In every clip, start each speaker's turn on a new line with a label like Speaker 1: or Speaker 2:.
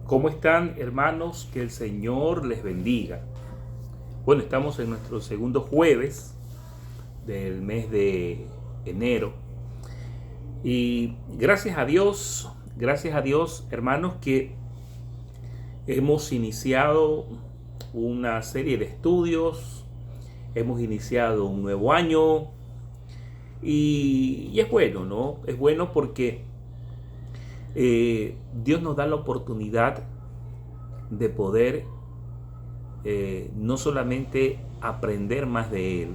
Speaker 1: ¿Cómo están, hermanos? Que el Señor les bendiga. Bueno, estamos en nuestro segundo jueves del mes de enero. Y gracias a Dios, hermanos, que hemos iniciado una serie de estudios, hemos iniciado un nuevo año y es bueno, ¿no? Es bueno porque Dios nos da la oportunidad de poder no solamente aprender más de Él,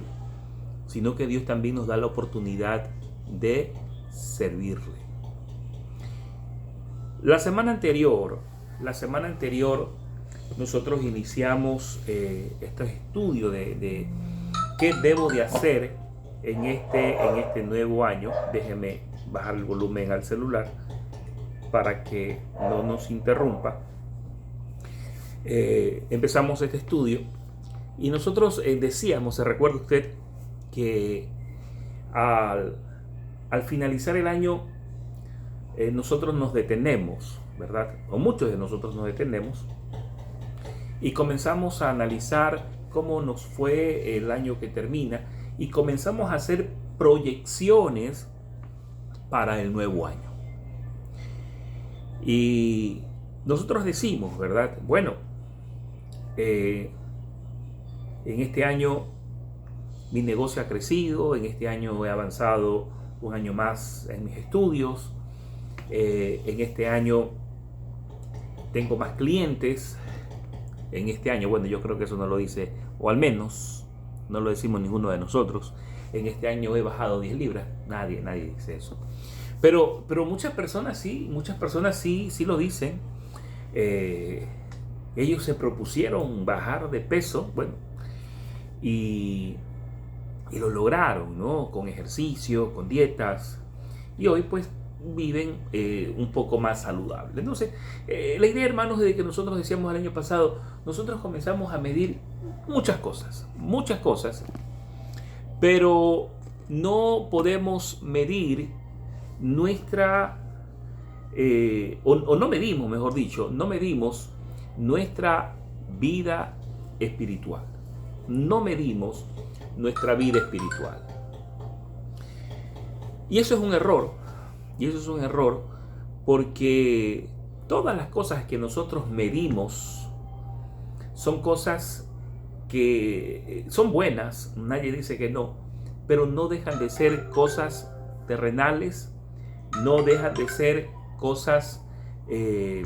Speaker 1: sino que Dios también nos da la oportunidad de servirle. La semana anterior, nosotros iniciamos este estudio de qué debo de hacer en este nuevo año. Déjeme bajar el volumen al celular para que no nos interrumpa. Empezamos este estudio y nosotros decíamos, ¿se recuerda usted? Que al finalizar el año nosotros nos detenemos, ¿verdad? O muchos de nosotros nos detenemos y comenzamos a analizar cómo nos fue el año que termina y comenzamos a hacer proyecciones para el nuevo año. Y nosotros decimos, ¿verdad? Bueno, en este año mi negocio ha crecido, en este año he avanzado un año más en mis estudios, en este año tengo más clientes, en este año, bueno, yo creo que eso no lo dice, o al menos no lo decimos ninguno de nosotros, en este año he bajado 10 libras, nadie dice eso. Pero muchas personas sí lo dicen. Ellos se propusieron bajar de peso, bueno, y lo lograron, ¿no? Con ejercicio, con dietas, y hoy pues viven un poco más saludable. Entonces, la idea, hermanos, de que nosotros decíamos el año pasado, nosotros comenzamos a medir muchas cosas, pero no podemos medir nuestra, o no medimos, mejor dicho, no medimos nuestra vida espiritual. No medimos nuestra vida espiritual. Y eso es un error. Porque todas las cosas que nosotros medimos son cosas que son buenas, nadie dice que no, pero no dejan de ser cosas terrenales, no dejan de ser cosas que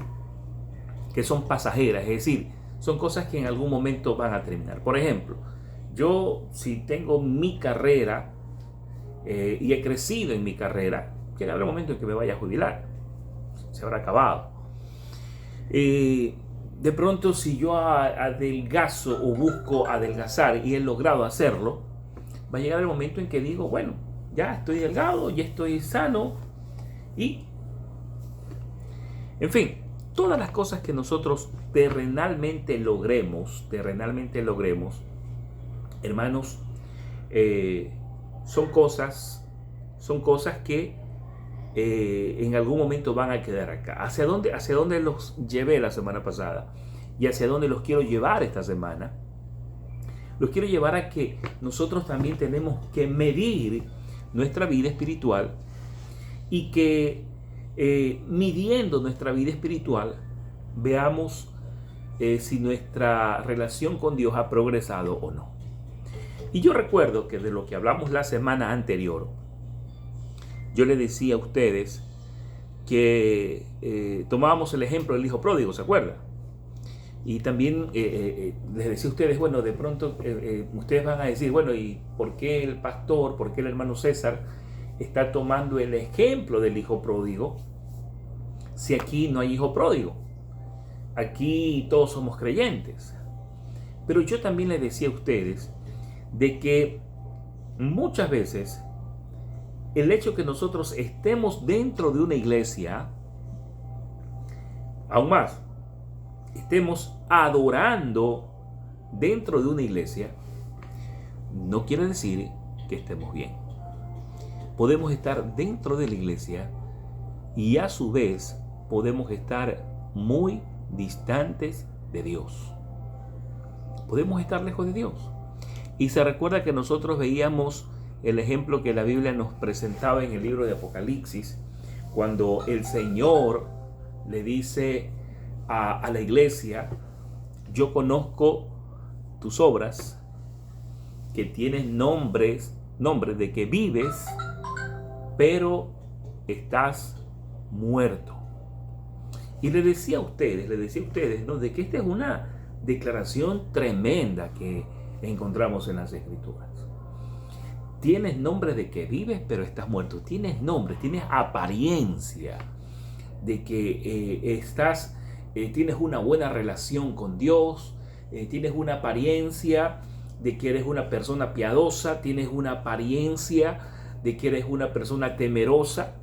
Speaker 1: son pasajeras, es decir, son cosas que en algún momento van a terminar. Por ejemplo, yo si tengo mi carrera y he crecido en mi carrera, llegará el momento en que me vaya a jubilar, se habrá acabado. De pronto, si yo adelgazo o busco adelgazar y he logrado hacerlo, va a llegar el momento en que digo, bueno, ya estoy delgado, ya estoy sano y, en fin, todas las cosas que nosotros terrenalmente logremos, hermanos, son cosas que en algún momento van a quedar acá. ¿Hacia dónde los llevé la semana pasada? Y hacia dónde los quiero llevar esta semana. Los quiero llevar a que nosotros también tenemos que medir nuestra vida espiritual y que midiendo nuestra vida espiritual veamos si nuestra relación con Dios ha progresado o no. Y yo recuerdo que de lo que hablamos la semana anterior, yo les decía a ustedes que tomábamos el ejemplo del hijo pródigo, ¿se acuerdan? Y también les decía a ustedes, bueno, de pronto ustedes van a decir, bueno, ¿y por qué el pastor, por qué el hermano César está tomando el ejemplo del hijo pródigo si aquí no hay hijo pródigo? Aquí todos somos creyentes. Pero yo también les decía a ustedes de que muchas veces el hecho que nosotros estemos dentro de una iglesia, aún más, estemos adorando dentro de una iglesia, no quiere decir que estemos bien. Podemos estar dentro de la iglesia y a su vez podemos estar muy, distantes de Dios. Podemos estar lejos de Dios. Y se recuerda que nosotros veíamos el ejemplo que la Biblia nos presentaba en el libro de Apocalipsis, cuando el Señor le dice a la iglesia: yo conozco tus obras, que tienes nombre de que vives, pero estás muerto. Y le decía a ustedes, ¿no?, de que esta es una declaración tremenda que encontramos en las Escrituras. Tienes nombre de que vives, pero estás muerto. Tienes nombre, tienes apariencia de que tienes una buena relación con Dios, tienes una apariencia de que eres una persona piadosa, tienes una apariencia de que eres una persona temerosa,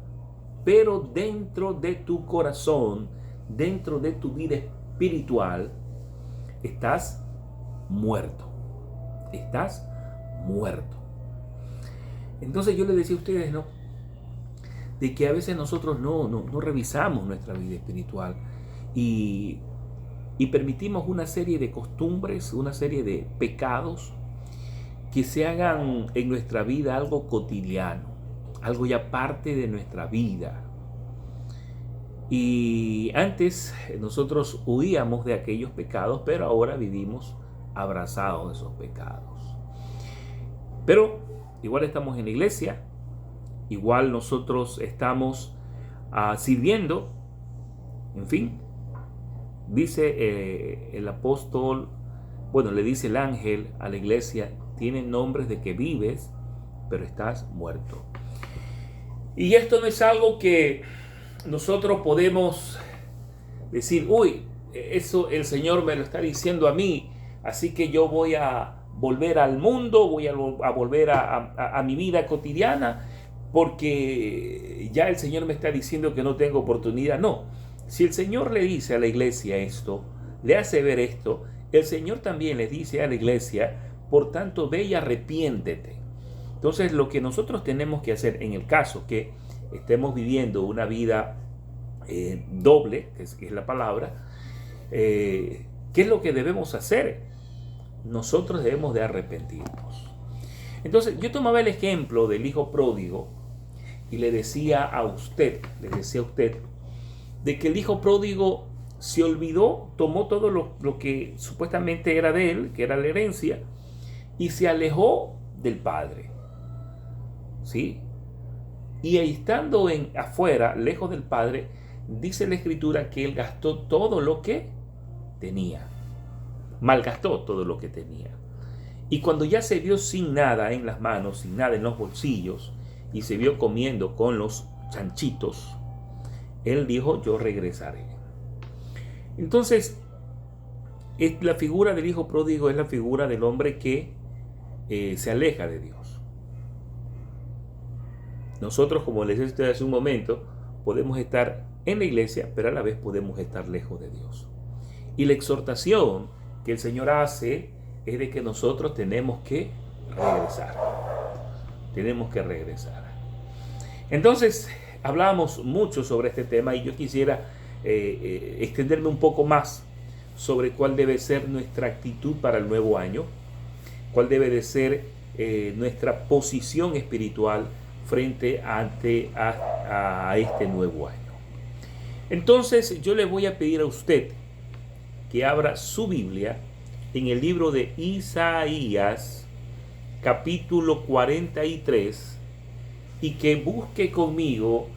Speaker 1: pero dentro de tu corazón, dentro de tu vida espiritual, estás muerto. Estás muerto. Entonces yo les decía a ustedes, ¿no?, de que a veces nosotros no revisamos nuestra vida espiritual y permitimos una serie de costumbres, una serie de pecados que se hagan en nuestra vida algo cotidiano, algo ya parte de nuestra vida. Y antes nosotros huíamos de aquellos pecados, pero ahora vivimos abrazados de esos pecados. Pero igual estamos en la iglesia, igual nosotros estamos sirviendo, en fin. Dice el apóstol, le dice el ángel a la iglesia: tienes nombres de que vives, pero estás muerto. Y esto no es algo que nosotros podemos decir: uy, eso el Señor me lo está diciendo a mí, así que yo voy a volver al mundo, voy a volver a mi vida cotidiana, porque ya el Señor me está diciendo que no tengo oportunidad. No, si el Señor le dice a la iglesia esto, le hace ver esto, el Señor también le dice a la iglesia: por tanto, ve y arrepiéntete. Entonces, lo que nosotros tenemos que hacer en el caso que estemos viviendo una vida doble, que es la palabra, ¿qué es lo que debemos hacer? Nosotros debemos de arrepentirnos. Entonces, yo tomaba el ejemplo del hijo pródigo y le decía a usted, de que el hijo pródigo se olvidó, tomó todo lo que supuestamente era de él, que era la herencia, y se alejó del padre. ¿Sí? Y estando afuera, lejos del padre, dice la escritura que él gastó todo lo que tenía. Malgastó todo lo que tenía. Y cuando ya se vio sin nada en las manos, sin nada en los bolsillos, y se vio comiendo con los chanchitos, él dijo: yo regresaré. Entonces, la figura del hijo pródigo es la figura del hombre que se aleja de Dios. Nosotros, como les decía hace un momento, podemos estar en la iglesia, pero a la vez podemos estar lejos de Dios. Y la exhortación que el Señor hace es de que nosotros tenemos que regresar. Tenemos que regresar. Entonces, hablábamos mucho sobre este tema y yo quisiera extenderme un poco más sobre cuál debe ser nuestra actitud para el nuevo año, cuál debe de ser nuestra posición espiritual frente a este nuevo año. Entonces, yo le voy a pedir a usted que abra su Biblia en el libro de Isaías, capítulo 43, y que busque conmigo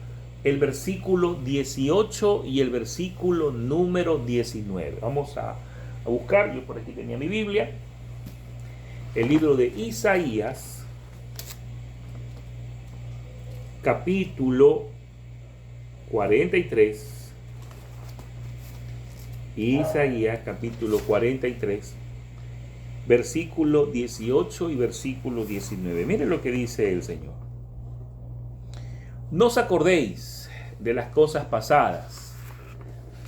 Speaker 1: el versículo 18 y el versículo número 19. Vamos a buscar, yo por aquí tenía mi Biblia, el libro de Isaías, capítulo 43. Isaías capítulo 43, versículo 18 y versículo 19. Miren lo que dice el Señor. No os acordéis de las cosas pasadas,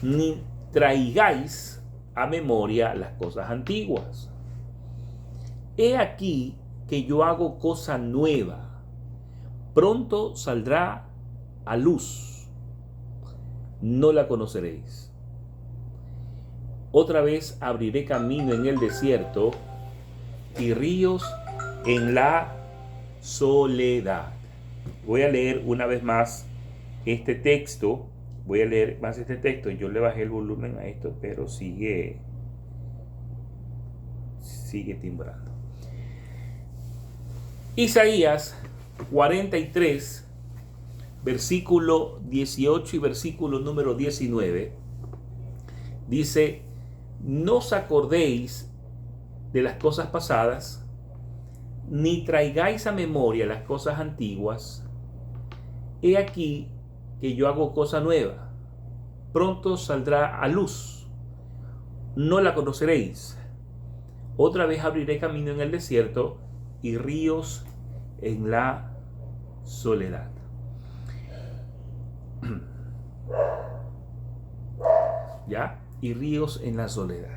Speaker 1: ni traigáis a memoria las cosas antiguas. He aquí que yo hago cosa nueva, pronto saldrá a luz, no la conoceréis. Otra vez abriré camino en el desierto y ríos en la soledad. Voy a leer una vez más este texto. Voy a leer más este texto. Yo le bajé el volumen a esto, pero sigue timbrando. Isaías 43, versículo 18 y versículo número 19, dice: no os acordéis de las cosas pasadas, ni traigáis a memoria las cosas antiguas. He aquí que yo hago cosa nueva, pronto saldrá a luz, no la conoceréis. Otra vez abriré camino en el desierto y ríos en la soledad. ¿Ya? Y ríos en la soledad.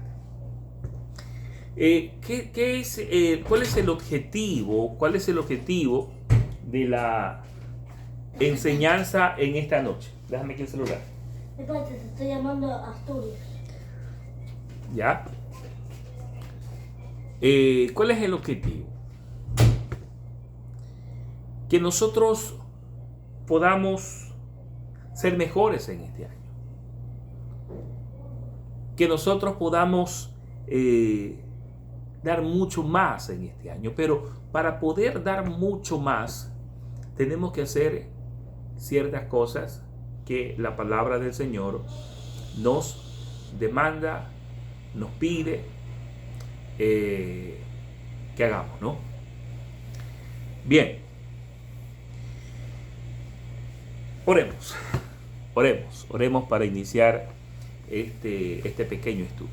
Speaker 1: ¿Cuál es el objetivo? ¿Cuál es el objetivo de la enseñanza en esta noche? Déjame aquí el celular.
Speaker 2: Espérate, te estoy llamando a Asturias.
Speaker 1: ¿Ya? ¿Cuál es el objetivo? Que nosotros podamos ser mejores en este año. Que nosotros podamos dar mucho más en este año. Pero para poder dar mucho más, tenemos que hacer ciertas cosas que la palabra del Señor nos demanda, nos pide que hagamos, ¿no? Bien. Oremos para iniciar este pequeño estudio.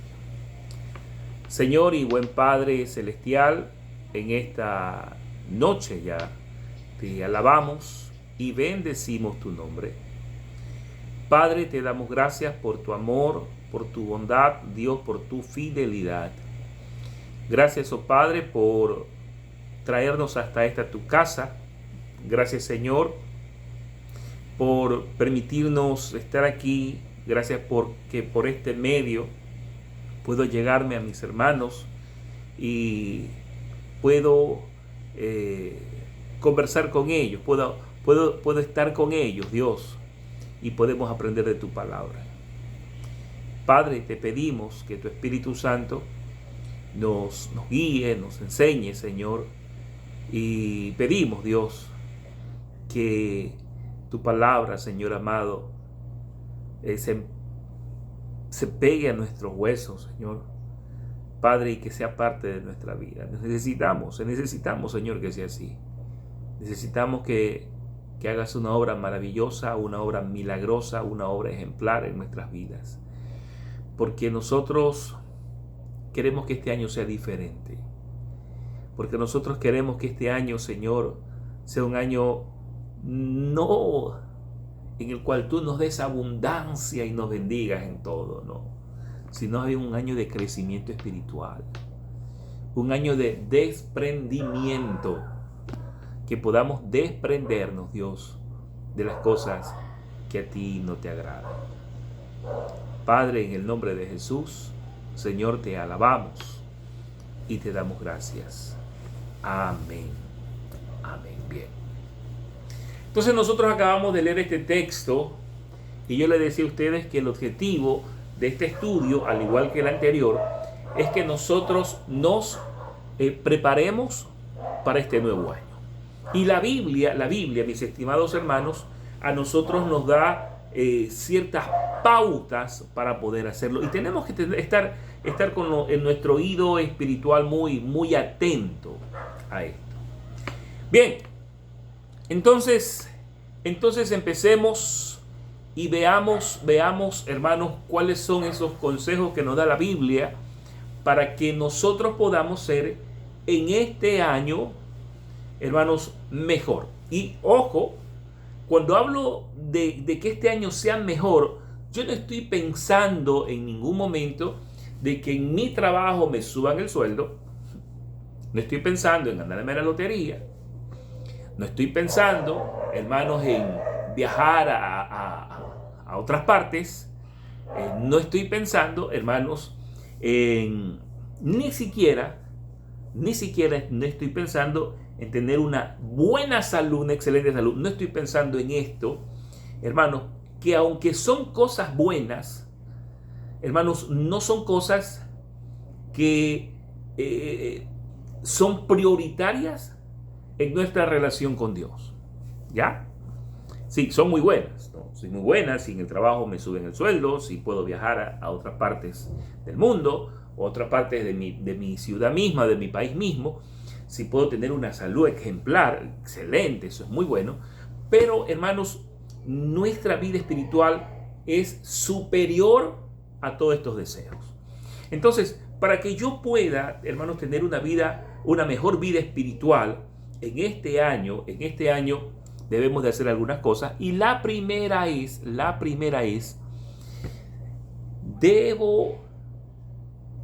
Speaker 1: Señor y buen Padre Celestial, en esta noche ya te alabamos y bendecimos tu nombre. Padre, te damos gracias por tu amor, por tu bondad, Dios, por tu fidelidad. Gracias, oh Padre, por traernos hasta esta tu casa. Gracias, Señor, por permitirnos estar aquí. Gracias porque por este medio puedo llegarme a mis hermanos y puedo conversar con ellos, puedo estar con ellos, Dios, y podemos aprender de tu palabra. Padre, te pedimos que tu Espíritu Santo nos guíe, nos enseñe, Señor, y pedimos, Dios, que tu palabra, Señor amado, se pegue a nuestros huesos, Señor, Padre, y que sea parte de nuestra vida. Necesitamos, Señor, que sea así. Necesitamos que hagas una obra maravillosa, una obra milagrosa, una obra ejemplar en nuestras vidas. Porque nosotros queremos que este año sea diferente. Porque nosotros queremos que este año, Señor, sea un año no en el cual tú nos des abundancia y nos bendigas en todo, no, sino un año de crecimiento espiritual, un año de desprendimiento, que podamos desprendernos, Dios, de las cosas que a ti no te agradan. Padre, en el nombre de Jesús, Señor, te alabamos y te damos gracias. Amén. Amén. Bien. Entonces nosotros acabamos de leer este texto y yo le decía a ustedes que el objetivo de este estudio, al igual que el anterior, es que nosotros nos preparemos para este nuevo año. Y la Biblia, mis estimados hermanos, a nosotros nos da ciertas pautas para poder hacerlo. Y tenemos que estar en nuestro oído espiritual muy atento a esto. Bien, entonces empecemos y veamos, hermanos, cuáles son esos consejos que nos da la Biblia para que nosotros podamos ser en este año, hermanos, mejor. Y ojo, cuando hablo de que este año sea mejor, yo no estoy pensando en ningún momento de que en mi trabajo me suban el sueldo. No estoy pensando en ganarme la lotería. No estoy pensando, hermanos, en viajar a otras partes. No estoy pensando, hermanos, Ni siquiera no estoy pensando en tener una buena salud, una excelente salud. No estoy pensando en esto, hermanos, que aunque son cosas buenas, hermanos, no son cosas que son prioritarias en nuestra relación con Dios. ¿Ya? Sí, son muy buenas, ¿no? Son muy buenas, si en el trabajo me suben el sueldo, si puedo viajar a otras partes del mundo, otras partes de mi ciudad misma, de mi país mismo, si puedo tener una salud ejemplar, excelente, eso es muy bueno. Pero, hermanos, nuestra vida espiritual es superior a todos estos deseos. Entonces, para que yo pueda, hermanos, tener una mejor vida espiritual en este año debemos de hacer algunas cosas. Y la primera es, debo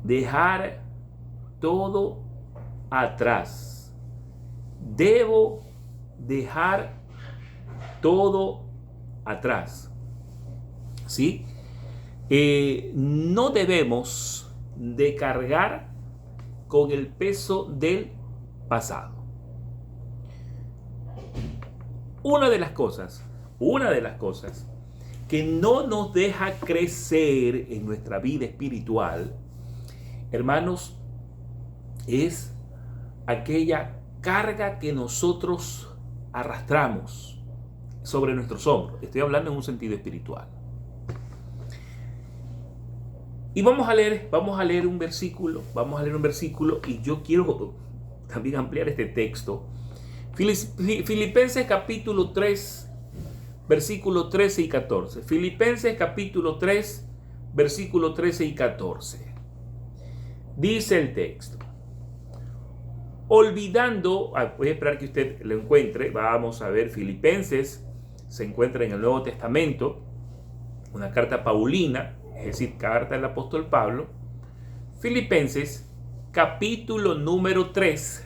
Speaker 1: dejar todo atrás. Debo dejar todo atrás. ¿Sí? No debemos de cargar con el peso del pasado. Una de las cosas que no nos deja crecer en nuestra vida espiritual, hermanos, es aquella carga que nosotros arrastramos sobre nuestros hombros. Estoy hablando en un sentido espiritual. Y vamos a leer un versículo, y yo quiero también ampliar este texto. Filipenses capítulo 3, versículo 13 y 14. Filipenses capítulo 3, versículo 13 y 14. Dice el texto: olvidando, voy a esperar que usted lo encuentre, vamos a ver, Filipenses se encuentra en el Nuevo Testamento, una carta paulina, es decir, carta del apóstol Pablo. Filipenses capítulo número 3,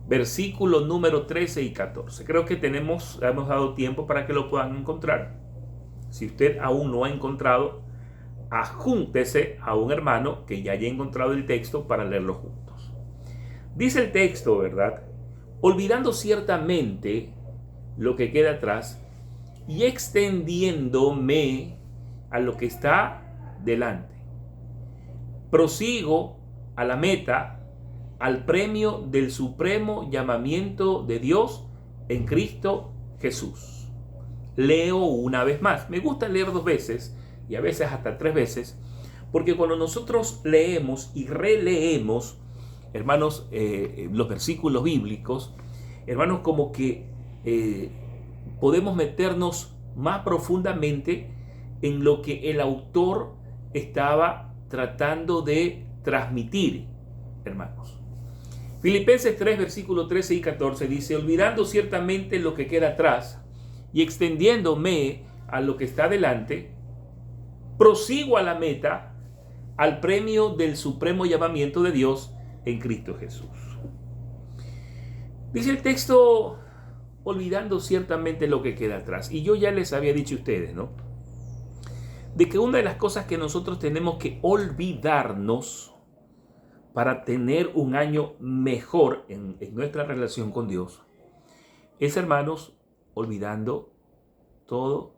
Speaker 1: versículo número 13 y 14. Creo que hemos dado tiempo para que lo puedan encontrar. Si usted aún no ha encontrado, adjúntese a un hermano que ya haya encontrado el texto para leerlo juntos. Dice el texto, ¿verdad? Olvidando ciertamente lo que queda atrás y extendiéndome a lo que está delante. Prosigo a la meta, al premio del supremo llamamiento de Dios en Cristo Jesús. Leo una vez más. Me gusta leer 2 veces y a veces hasta 3 veces, porque cuando nosotros leemos y releemos, hermanos, los versículos bíblicos, hermanos, como que podemos meternos más profundamente en lo que el autor estaba tratando de transmitir, hermanos. Filipenses 3, versículo 13 y 14 dice: olvidando ciertamente lo que queda atrás y extendiéndome a lo que está delante, prosigo a la meta, al premio del supremo llamamiento de Dios en Cristo Jesús. Dice el texto: olvidando ciertamente lo que queda atrás. Y yo ya les había dicho a ustedes, ¿no?, de que una de las cosas que nosotros tenemos que olvidarnos para tener un año mejor en nuestra relación con Dios es, hermanos, olvidando todos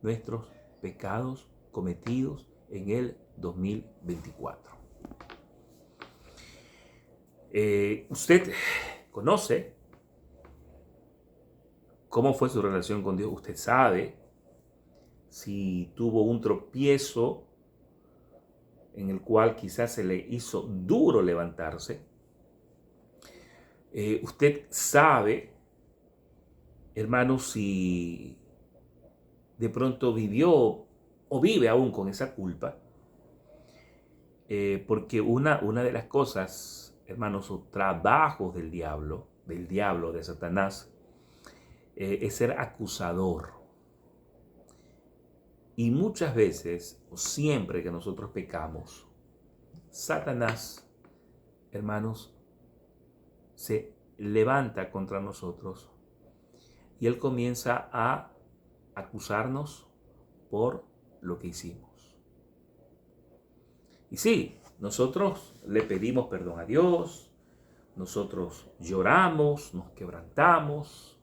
Speaker 1: nuestros pecados cometidos en el 2024. Usted conoce cómo fue su relación con Dios. Usted sabe si tuvo un tropiezo en el cual quizás se le hizo duro levantarse. Usted sabe, hermanos, si de pronto vivió o vive aún con esa culpa. Porque una de las cosas, hermanos, o trabajos del diablo, de Satanás, es ser acusador. Y muchas veces, o siempre que nosotros pecamos, Satanás, hermanos, se levanta contra nosotros y él comienza a acusarnos por lo que hicimos. Y sí, nosotros le pedimos perdón a Dios, nosotros lloramos, nos quebrantamos.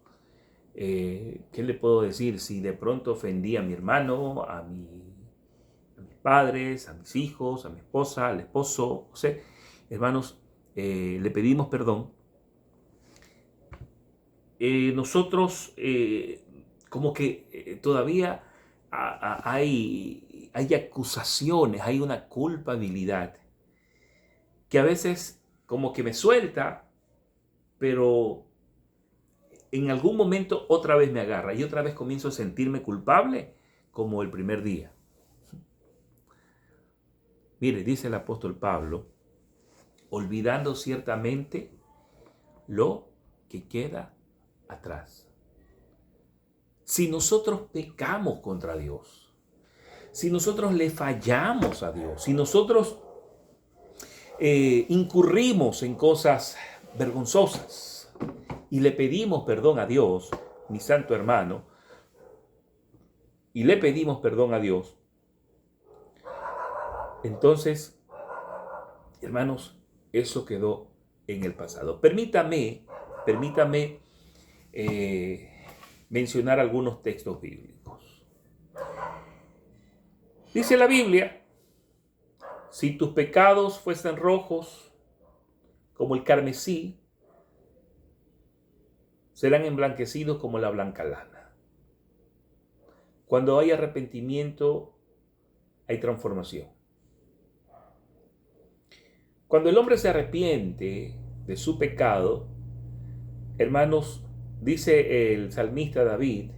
Speaker 1: ¿Qué le puedo decir? Si de pronto ofendí a mi hermano, a mis padres, a mis hijos, a mi esposa, al esposo, no sé, hermanos, le pedimos perdón. Nosotros como que todavía hay acusaciones, hay una culpabilidad que a veces como que me suelta, pero en algún momento otra vez me agarra y otra vez comienzo a sentirme culpable como el primer día. Mire, dice el apóstol Pablo, olvidando ciertamente lo que queda atrás. Si nosotros pecamos contra Dios, si nosotros le fallamos a Dios, si nosotros incurrimos en cosas vergonzosas y le pedimos perdón a Dios, mi santo hermano, y le pedimos perdón a Dios, entonces, hermanos, eso quedó en el pasado. Permítame mencionar algunos textos bíblicos. Dice la Biblia, si tus pecados fuesen rojos como el carmesí, serán emblanquecidos como la blanca lana. Cuando hay arrepentimiento, hay transformación. Cuando el hombre se arrepiente de su pecado, hermanos, dice el salmista David,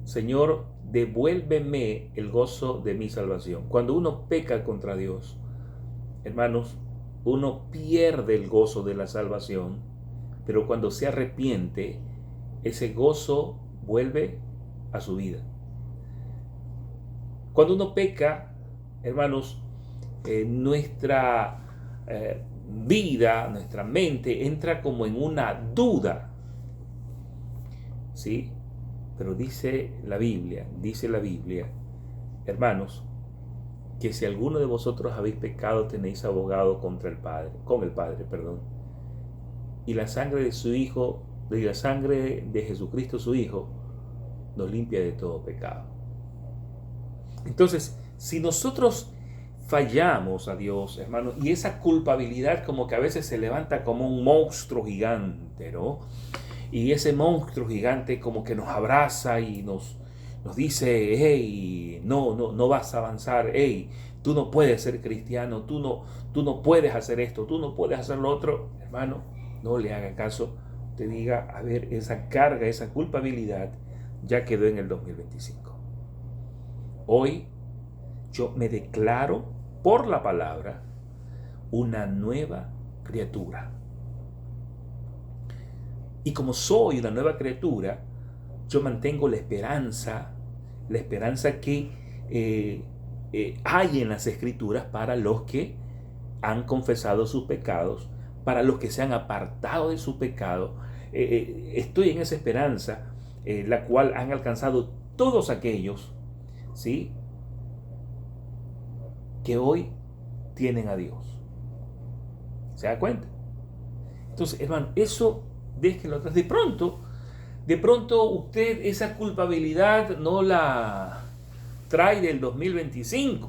Speaker 1: Señor, devuélveme el gozo de mi salvación. Cuando uno peca contra Dios, hermanos, uno pierde el gozo de la salvación, pero cuando se arrepiente, ese gozo vuelve a su vida. Cuando uno peca, hermanos, nuestra vida, nuestra mente entra como en una duda, ¿sí? Pero dice la Biblia, hermanos, que si alguno de vosotros habéis pecado, tenéis abogado con el Padre, y la sangre de su Hijo, y la sangre de Jesucristo su Hijo, nos limpia de todo pecado. Entonces, si nosotros fallamos a Dios, hermanos, y esa culpabilidad como que a veces se levanta como un monstruo gigante, ¿no? Y ese monstruo gigante como que nos abraza y nos dice, hey, no vas a avanzar, hey, tú no puedes ser cristiano, tú no puedes hacer esto, tú no puedes hacer lo otro. Hermano, no le haga caso, te diga, a ver, esa carga, esa culpabilidad ya quedó en el 2025. Hoy yo me declaro por la palabra una nueva criatura. Y como soy una nueva criatura, yo mantengo la esperanza que hay en las Escrituras para los que han confesado sus pecados, para los que se han apartado de su pecado. Estoy en esa esperanza, la cual han alcanzado todos aquellos, ¿sí?, que hoy tienen a Dios. ¿Se da cuenta? Entonces, hermano, eso déjenlo atrás. De pronto usted esa culpabilidad no la trae del 2025.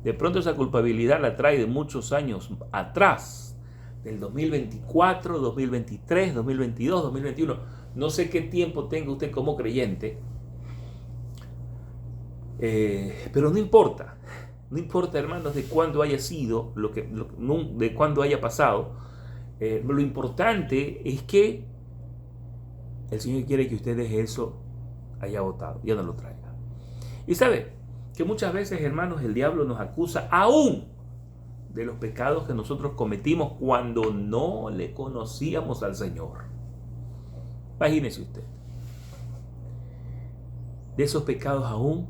Speaker 1: De pronto esa culpabilidad la trae de muchos años atrás, del 2024, 2023, 2022, 2021. No sé qué tiempo tenga usted como creyente, pero no importa. No importa, hermanos, de cuándo haya sido, de cuándo haya pasado. Lo importante es que el Señor quiere que usted deje eso haya botado, ya no lo traiga. Y sabe que muchas veces, hermanos, el diablo nos acusa aún de los pecados que nosotros cometimos cuando no le conocíamos al Señor. Imagínese usted. De esos pecados aún,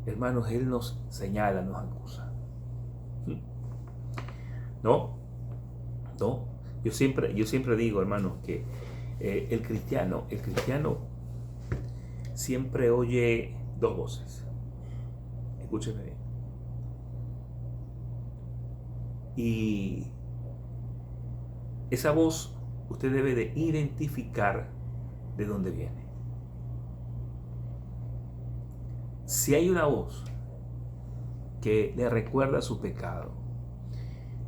Speaker 1: hermanos, Él nos señala, nos acusa. No. Yo siempre digo, hermanos, que el cristiano siempre oye dos voces. Escúcheme bien. Y esa voz usted debe de identificar de dónde viene. Si hay una voz que le recuerda su pecado,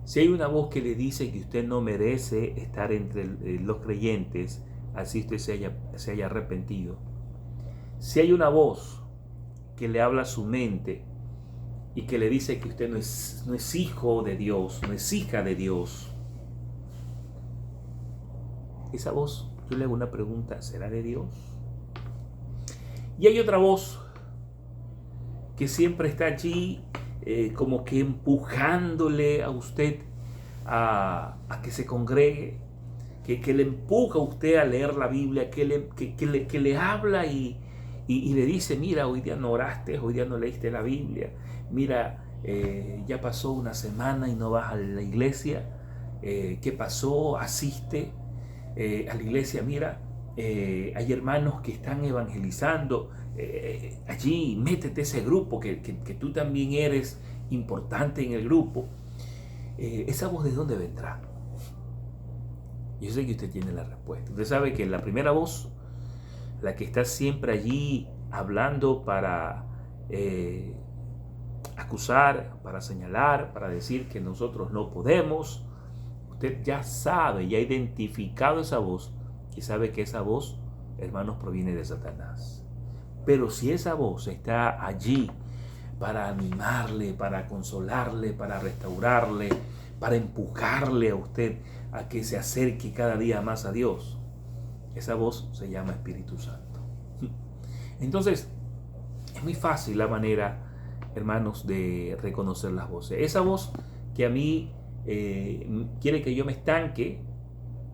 Speaker 1: si hay una voz que le dice que usted no merece estar entre los creyentes, así usted se haya arrepentido, si hay una voz que le habla a su mente y que le dice que usted no es hijo de Dios, no es hija de Dios, esa voz, yo le hago una pregunta, ¿será de Dios? Y hay otra voz que siempre está allí como que empujándole a usted a que se congregue, que le empuja a usted a leer la Biblia, que le habla y le dice, mira, hoy día no oraste, hoy día no leíste la Biblia, mira, ya pasó una semana y no vas a la iglesia, ¿qué pasó? Asiste a la iglesia, mira, hay hermanos que están evangelizando, allí métete ese grupo, que tú también eres importante en el grupo. ¿Esa voz de dónde vendrá? Yo sé que usted tiene la respuesta. Usted sabe que la primera voz, la que está siempre allí hablando para acusar, para señalar, para decir que nosotros no podemos, usted ya sabe, ya ha identificado esa voz y sabe que esa voz, hermanos, proviene de Satanás. Pero si esa voz está allí para animarle, para consolarle, para restaurarle, para empujarle a usted a que se acerque cada día más a Dios, esa voz se llama Espíritu Santo. Entonces, es muy fácil la manera, hermanos, de reconocer las voces. Esa voz que a mí quiere que yo me estanque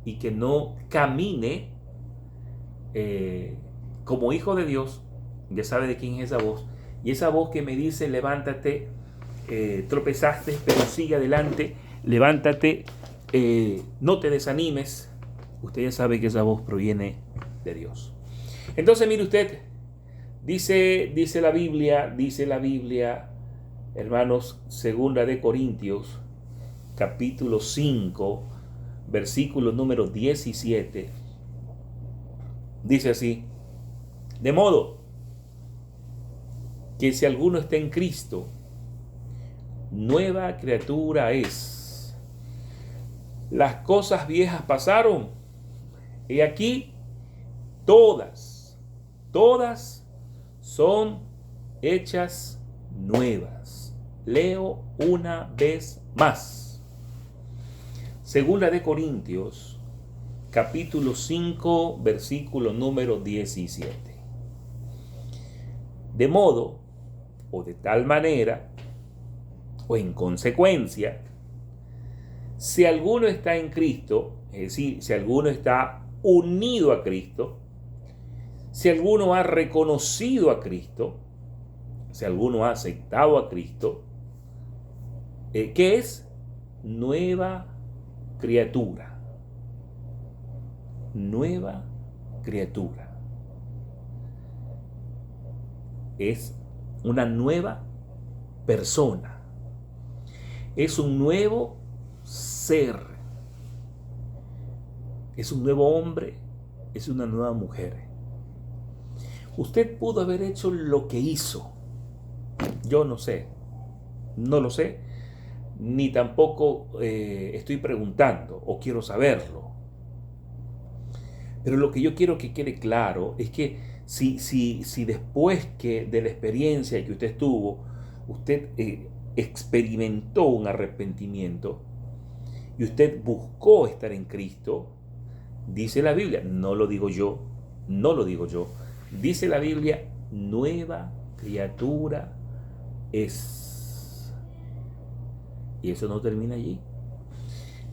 Speaker 1: y que no camine como hijo de Dios, ya sabe de quién es esa voz. Y esa voz que me dice, levántate, tropezaste, pero sigue adelante, levántate, no te desanimes. Usted ya sabe que esa voz proviene de Dios. Entonces, mire usted, dice la Biblia, hermanos, 2 Corintios, capítulo 5, versículo número 17, dice así: de modo que si alguno está en Cristo, nueva criatura es. Las cosas viejas pasaron, y aquí todas son hechas nuevas. Leo una vez más. 2 Corintios, capítulo 5, versículo número 17. De modo, o de tal manera, o en consecuencia, si alguno está en Cristo, es decir, si alguno está unido a Cristo, si alguno ha reconocido a Cristo, si alguno ha aceptado a Cristo, ¿qué es? Nueva criatura. Nueva criatura. Es una nueva persona. Es un nuevo ser. Es un nuevo hombre. Es una nueva mujer. Usted pudo haber hecho lo que hizo. Yo no sé. No lo sé. Ni tampoco estoy preguntando o quiero saberlo. Pero lo que yo quiero que quede claro es que si después de la experiencia que usted tuvo, usted experimentó un arrepentimiento y usted buscó estar en Cristo, dice la Biblia, no lo digo yo, dice la Biblia, nueva criatura es. Y eso no termina allí.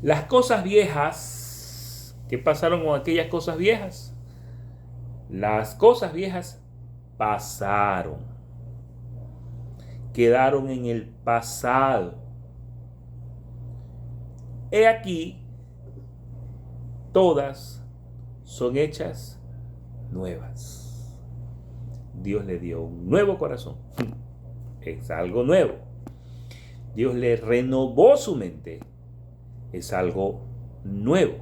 Speaker 1: Las cosas viejas, ¿qué pasaron con aquellas cosas viejas? Las cosas viejas pasaron, quedaron en el pasado. He aquí, todas son hechas nuevas. Dios le dio un nuevo corazón. Es algo nuevo. Dios le renovó su mente. es algo nuevo.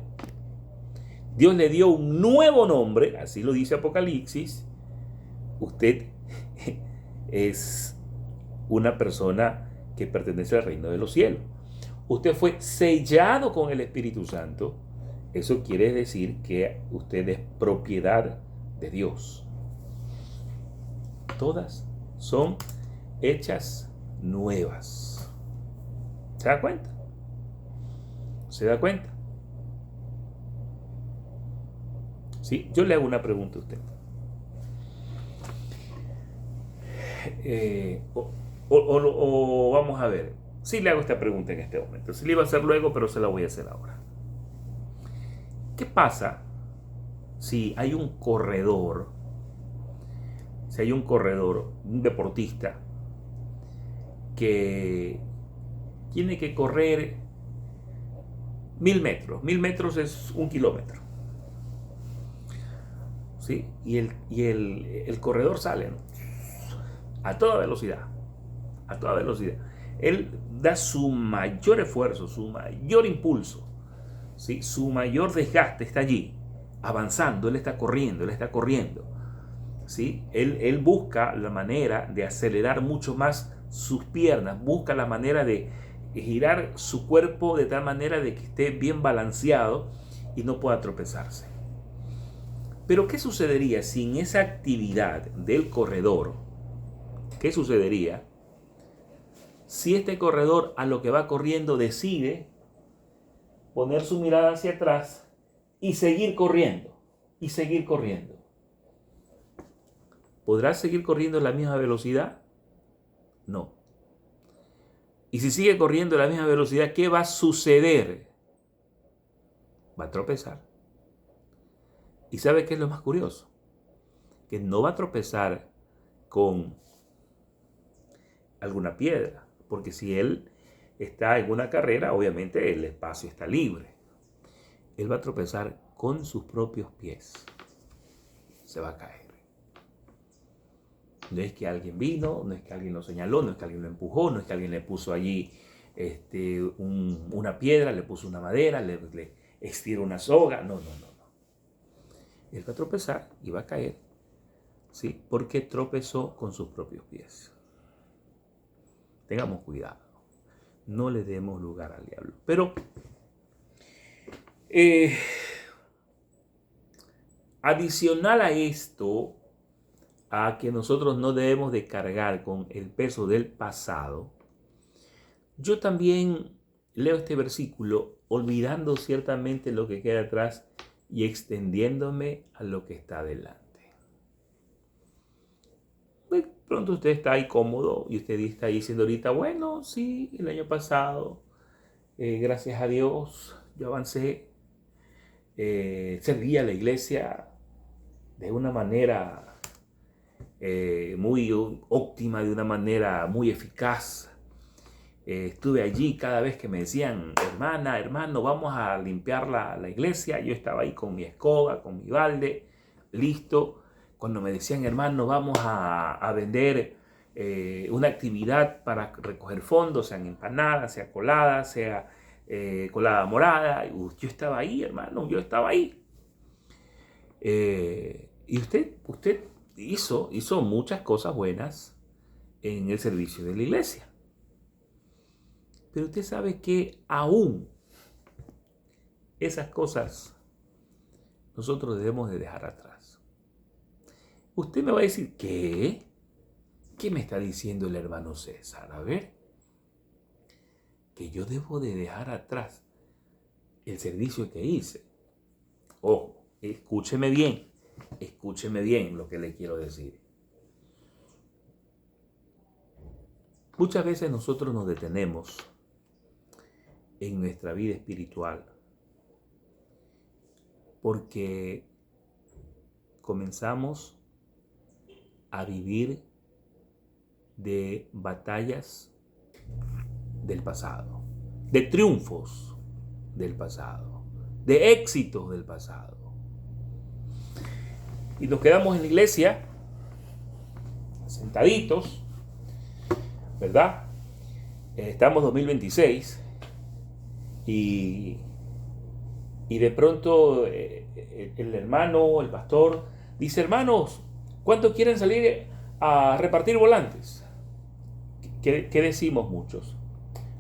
Speaker 1: Dios le dio un nuevo nombre, así lo dice Apocalipsis. Usted es una persona que pertenece al reino de los cielos. Usted fue sellado con el Espíritu Santo. Eso quiere decir que usted es propiedad de Dios. Todas son hechas nuevas. ¿Se da cuenta? ¿Se da cuenta? Sí, yo le hago una pregunta a usted. O vamos a ver. Sí le hago esta pregunta en este momento. Sí le iba a hacer luego, pero se la voy a hacer ahora. ¿Qué pasa si hay un corredor? Si hay un corredor, un deportista, que tiene que correr 1000 metros. 1000 metros es 1 kilómetro. ¿Sí? Y el corredor sale, ¿no?, a toda velocidad. A toda velocidad. Él da su mayor esfuerzo, su mayor impulso, ¿sí?, su mayor desgaste está allí, avanzando. Él está corriendo, ¿sí? Él busca la manera de acelerar mucho más sus piernas, busca la manera de girar su cuerpo de tal manera de que esté bien balanceado y no pueda tropezarse. Pero ¿qué sucedería si en esa actividad del corredor, qué sucedería si este corredor, a lo que va corriendo, decide poner su mirada hacia atrás y seguir corriendo? ¿Podrá seguir corriendo a la misma velocidad? No. Y si sigue corriendo a la misma velocidad, ¿qué va a suceder? Va a tropezar. ¿Y sabe qué es lo más curioso? Que no va a tropezar con alguna piedra, porque si él está en una carrera, obviamente el espacio está libre. Él va a tropezar con sus propios pies. Se va a caer. No es que alguien vino, no es que alguien lo señaló, no es que alguien lo empujó, no es que alguien le puso allí una piedra, le puso una madera, le estiró una soga. No. Él va a tropezar y va a caer, ¿sí?, porque tropezó con sus propios pies. Tengamos cuidado. No le demos lugar al diablo. Pero adicional a esto, a que nosotros no debemos de cargar con el peso del pasado, yo también leo este versículo olvidando ciertamente lo que queda atrás y extendiéndome a lo que está adelante. De pronto usted está ahí cómodo y usted está ahí diciendo ahorita, bueno, sí, el año pasado, gracias a Dios, yo avancé, serví a la iglesia de una manera muy óptima, de una manera muy eficaz. Estuve allí cada vez que me decían, hermano, vamos a limpiar la iglesia. Yo estaba ahí con mi escoba, con mi balde, listo. Cuando me decían, hermano, vamos a vender una actividad para recoger fondos, sean empanadas, sea colada, sea colada morada. Yo estaba ahí, hermano, yo estaba ahí. Y usted hizo muchas cosas buenas en el servicio de la iglesia. Pero usted sabe que aún esas cosas nosotros debemos de dejar atrás. Usted me va a decir, ¿qué? ¿Qué me está diciendo el hermano César? A ver, que yo debo de dejar atrás el servicio que hice. Ojo, escúcheme bien lo que le quiero decir. Muchas veces nosotros nos detenemos en nuestra vida espiritual porque comenzamos a vivir de batallas del pasado, de triunfos del pasado, de éxitos del pasado. Y nos quedamos en la iglesia, sentaditos, ¿verdad? Estamos 2026 Y, y de pronto el hermano, el pastor, dice, hermanos, ¿cuántos quieren salir a repartir volantes? ¿Qué decimos muchos?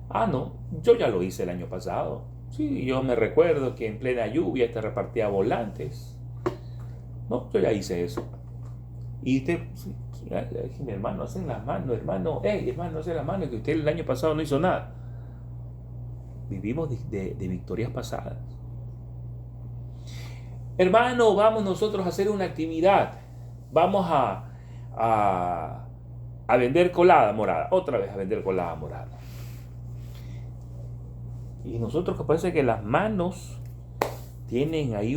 Speaker 1: Ah, no, yo ya lo hice el año pasado. Sí, yo me recuerdo que en plena lluvia te repartía volantes. No, yo ya hice eso. Y usted, sí, mi hermano, hacen las manos, hermano, hermano, hacen las manos, que usted el año pasado no hizo nada. Vivimos de victorias pasadas. Hermano, vamos nosotros a hacer una actividad. Vamos a vender colada morada. Otra vez a vender colada morada. Y nosotros que parece que las manos tienen ahí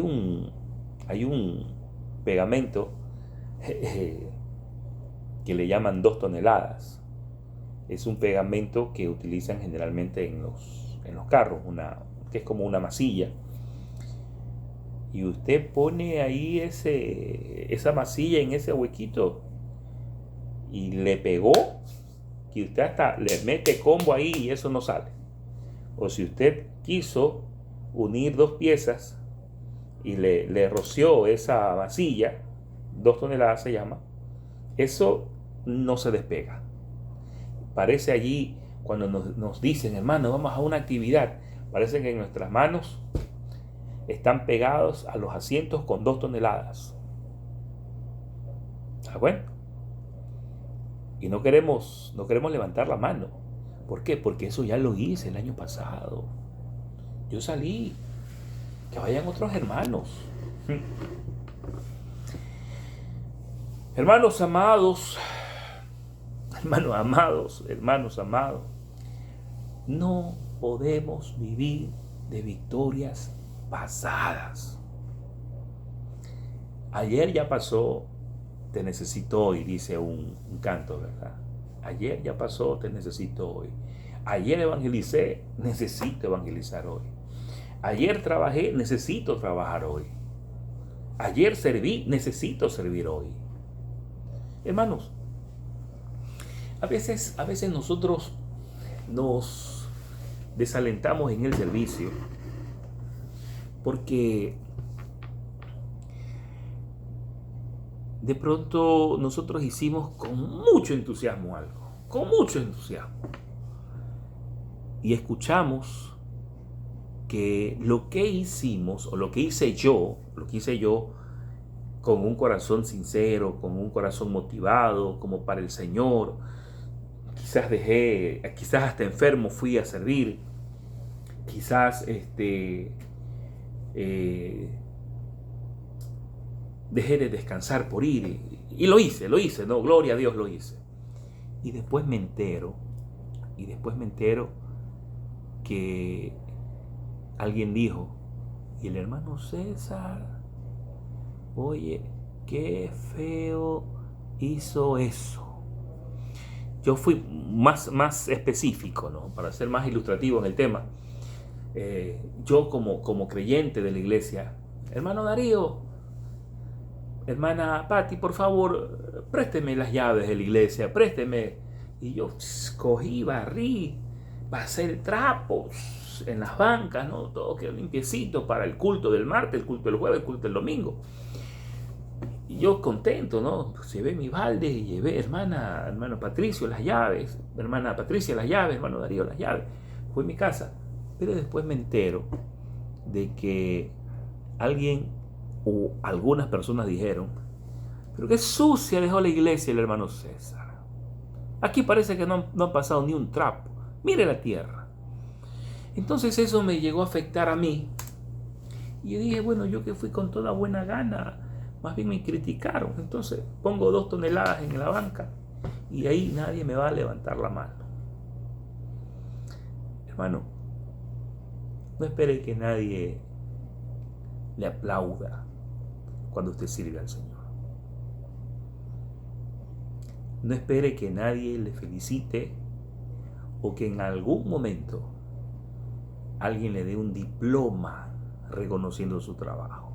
Speaker 1: hay un pegamento que le llaman 2 toneladas. Es un pegamento que utilizan generalmente en los carros, que es como una masilla. Y usted pone ahí esa masilla en ese huequito y le pegó, que usted hasta le mete combo ahí y eso no sale. O si usted quiso unir 2 piezas y le roció esa masilla, 2 toneladas se llama, eso no se despega. Parece allí, cuando nos dicen, hermano, vamos a una actividad, parece que en nuestras manos están pegados a los asientos con 2 toneladas. ¿Está bueno? Y no queremos levantar la mano. ¿Por qué? Porque eso ya lo hice el año pasado. Yo salí. Que vayan otros hermanos. Hermanos amados, hermanos amados, no podemos vivir de victorias pasadas. Ayer ya pasó, te necesito hoy, dice un canto, ¿verdad? Ayer ya pasó, te necesito hoy. Ayer evangelicé, necesito evangelizar hoy. Ayer trabajé, necesito trabajar hoy. Ayer serví, necesito servir hoy. Hermanos, a veces nosotros nos desalentamos en el servicio porque de pronto nosotros hicimos con mucho entusiasmo algo, con mucho entusiasmo. Y escuchamos que lo que hicimos, o lo que hice yo con un corazón sincero, con un corazón motivado, como para el Señor, quizás hasta enfermo fui a servir, quizás dejé de descansar por ir, y lo hice, no, gloria a Dios, lo hice. Y después me entero que alguien dijo, y el hermano César, oye, qué feo hizo eso. Yo fui más específico, ¿no? Para ser más ilustrativo en el tema. Yo como creyente de la iglesia, hermano Darío, hermana Patti, por favor, présteme las llaves de la iglesia, présteme. Y yo cogí, barrí, pasé trapos en las bancas, ¿no? Todo quedó limpiecito para el culto del martes, el culto del jueves, el culto del domingo. Y yo contento, ¿no? Pues llevé mi balde y llevé, hermano Patricio las llaves, hermana Patricia las llaves, hermano Darío las llaves. Fue mi casa. Pero después me entero de que alguien o algunas personas dijeron, pero qué sucia dejó la iglesia el hermano César. Aquí parece que no ha pasado ni un trapo. Mire la tierra. Entonces eso me llegó a afectar a mí. Y yo dije, bueno, yo que fui con toda buena gana, más bien me criticaron. Entonces pongo 2 toneladas en la banca y ahí nadie me va a levantar la mano. Hermano, no espere que nadie le aplauda cuando usted sirve al Señor. No espere que nadie le felicite o que en algún momento alguien le dé un diploma reconociendo su trabajo.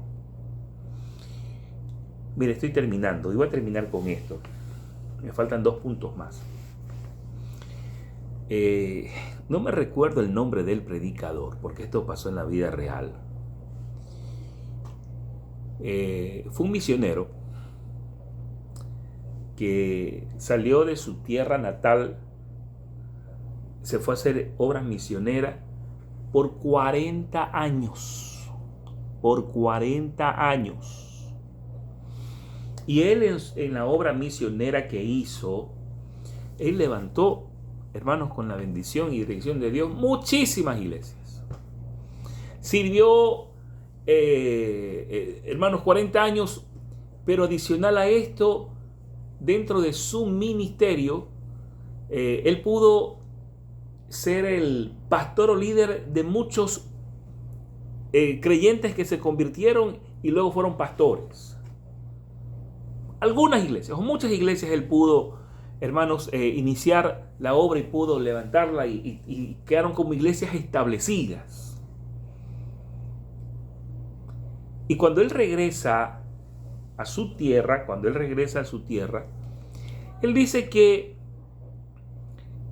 Speaker 1: Mire, estoy terminando y voy a terminar con esto. Me faltan 2 puntos más. Eh, no me recuerdo el nombre del predicador, porque esto pasó en la vida real. Fue un misionero que salió de su tierra natal, se fue a hacer obras misioneras por 40 años. Por 40 años. Y él en la obra misionera que hizo, él levantó, hermanos, con la bendición y dirección de Dios, muchísimas iglesias. Sirvió, hermanos, 40 años, pero adicional a esto, dentro de su ministerio, él pudo ser el pastor o líder de muchos creyentes que se convirtieron y luego fueron pastores. Algunas iglesias o muchas iglesias él pudo, hermanos, iniciar la obra y pudo levantarla y quedaron como iglesias establecidas. Y cuando él regresa a su tierra, él dice que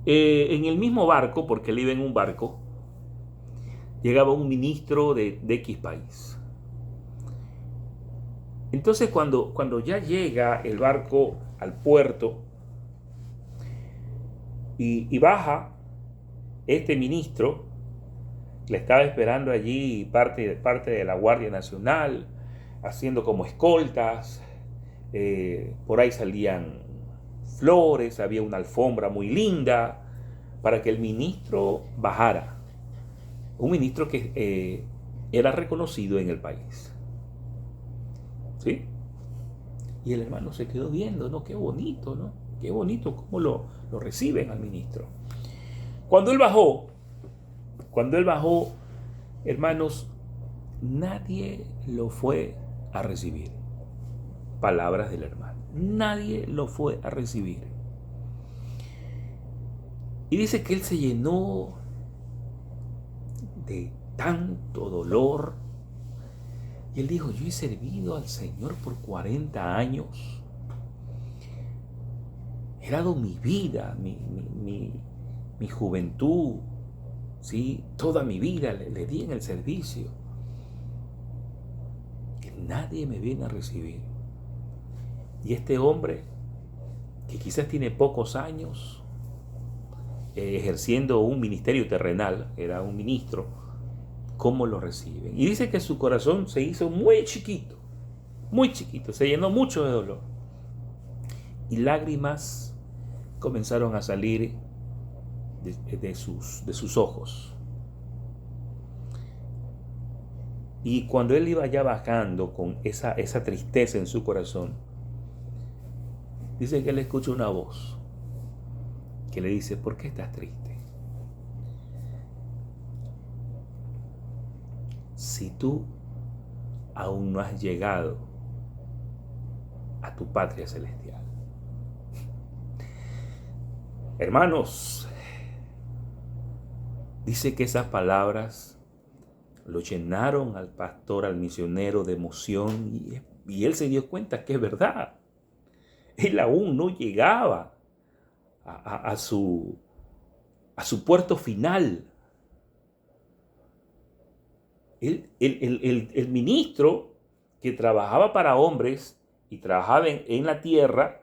Speaker 1: en el mismo barco, porque él iba en un barco, llegaba un ministro de X país. Entonces cuando ya llega el barco al puerto y baja este ministro, le estaba esperando allí parte de la Guardia Nacional, haciendo como escoltas, por ahí salían flores, había una alfombra muy linda para que el ministro bajara. Un ministro que era reconocido en el país. ¿Sí? Y el hermano se quedó viendo, ¿no? Qué bonito, ¿no? Qué bonito cómo lo reciben al ministro. Cuando él bajó, hermanos, nadie lo fue a recibir. Palabras del hermano. Nadie lo fue a recibir. Y dice que él se llenó de tanto dolor. Y él dijo, yo he servido al Señor por 40 años. He dado mi vida, mi juventud, ¿sí? Toda mi vida le di en el servicio. Que nadie me viene a recibir. Y este hombre, que quizás tiene pocos años, ejerciendo un ministerio terrenal, era un ministro, ¿cómo lo reciben? Y dice que su corazón se hizo muy chiquito, se llenó mucho de dolor. Y lágrimas comenzaron a salir de sus ojos. Y cuando él iba ya bajando con esa tristeza en su corazón, dice que él escucha una voz que le dice, ¿por qué estás triste? Si tú aún no has llegado a tu patria celestial. Hermanos, dice que esas palabras lo llenaron al pastor, al misionero de emoción y él se dio cuenta que es verdad. Él aún no llegaba a su puerto final. El ministro que trabajaba para hombres y trabajaba en la tierra,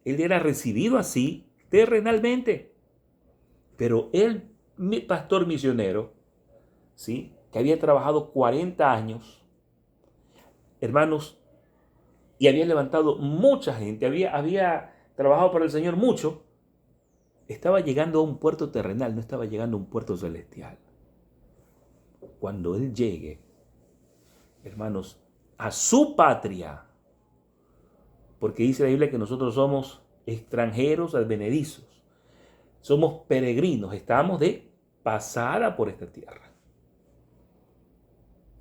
Speaker 1: él era recibido así terrenalmente. Pero el pastor misionero, ¿sí?, que había trabajado 40 años, hermanos, y había levantado mucha gente, había trabajado para el Señor mucho, estaba llegando a un puerto terrenal, no estaba llegando a un puerto celestial. Cuando él llegue, hermanos, a su patria, porque dice la Biblia que nosotros somos extranjeros advenedizos, somos peregrinos, estamos de pasada por esta tierra.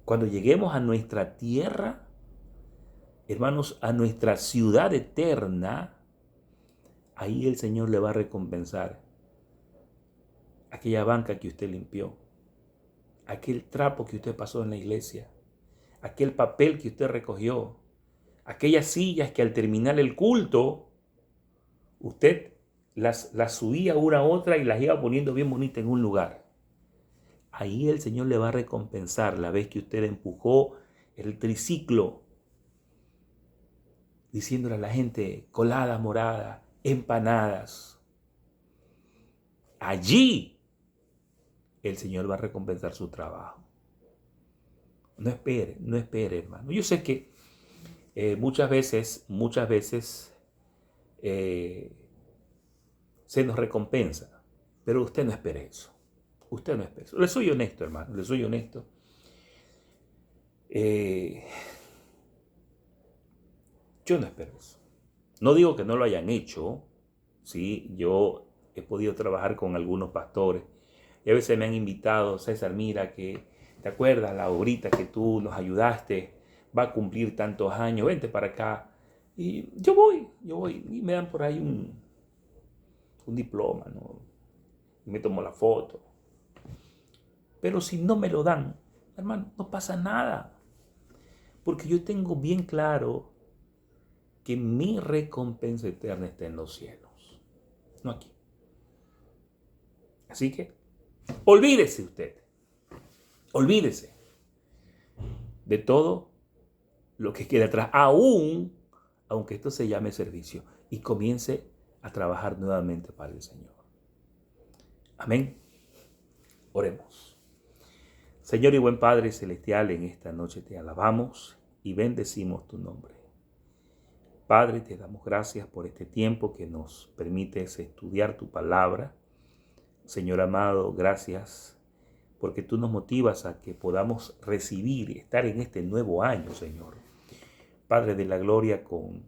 Speaker 1: Cuando lleguemos a nuestra tierra, hermanos, a nuestra ciudad eterna, ahí el Señor le va a recompensar aquella banca que usted limpió, aquel trapo que usted pasó en la iglesia, aquel papel que usted recogió, aquellas sillas que al terminar el culto usted las subía una a otra y las iba poniendo bien bonitas en un lugar. Ahí el Señor le va a recompensar la vez que usted empujó el triciclo, diciéndole a la gente, colada morada, empanadas. Allí el Señor va a recompensar su trabajo. No espere, hermano. Yo sé que muchas veces se nos recompensa, pero usted no espere eso. Usted no espere eso. Le soy honesto, hermano, le soy honesto. Yo no espero eso. No digo que no lo hayan hecho, ¿sí? Yo he podido trabajar con algunos pastores y a veces me han invitado, César, mira que, ¿te acuerdas la obrita que tú nos ayudaste? Va a cumplir tantos años, vente para acá. Y yo voy, y me dan por ahí un diploma, ¿no? Y me tomo la foto. Pero si no me lo dan, hermano, no pasa nada. Porque yo tengo bien claro que mi recompensa eterna está en los cielos, no aquí. Así que, olvídese usted. Olvídese de todo lo que queda atrás, aunque esto se llame servicio, y comience a trabajar nuevamente para el Señor. Amén. Oremos. Señor y buen Padre Celestial, en esta noche te alabamos y bendecimos tu nombre. Padre, te damos gracias por este tiempo que nos permites estudiar tu palabra. Señor amado, gracias porque tú nos motivas a que podamos recibir y estar en este nuevo año, Señor. Padre de la gloria, con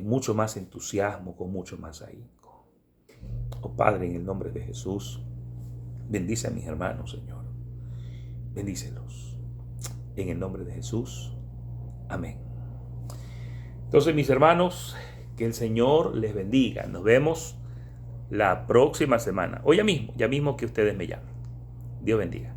Speaker 1: mucho más entusiasmo, con mucho más ahínco. Oh Padre, en el nombre de Jesús, bendice a mis hermanos, Señor. Bendícelos. En el nombre de Jesús. Amén. Entonces, mis hermanos, que el Señor les bendiga. Nos vemos la próxima semana. O ya mismo que ustedes me llamen. Dios bendiga.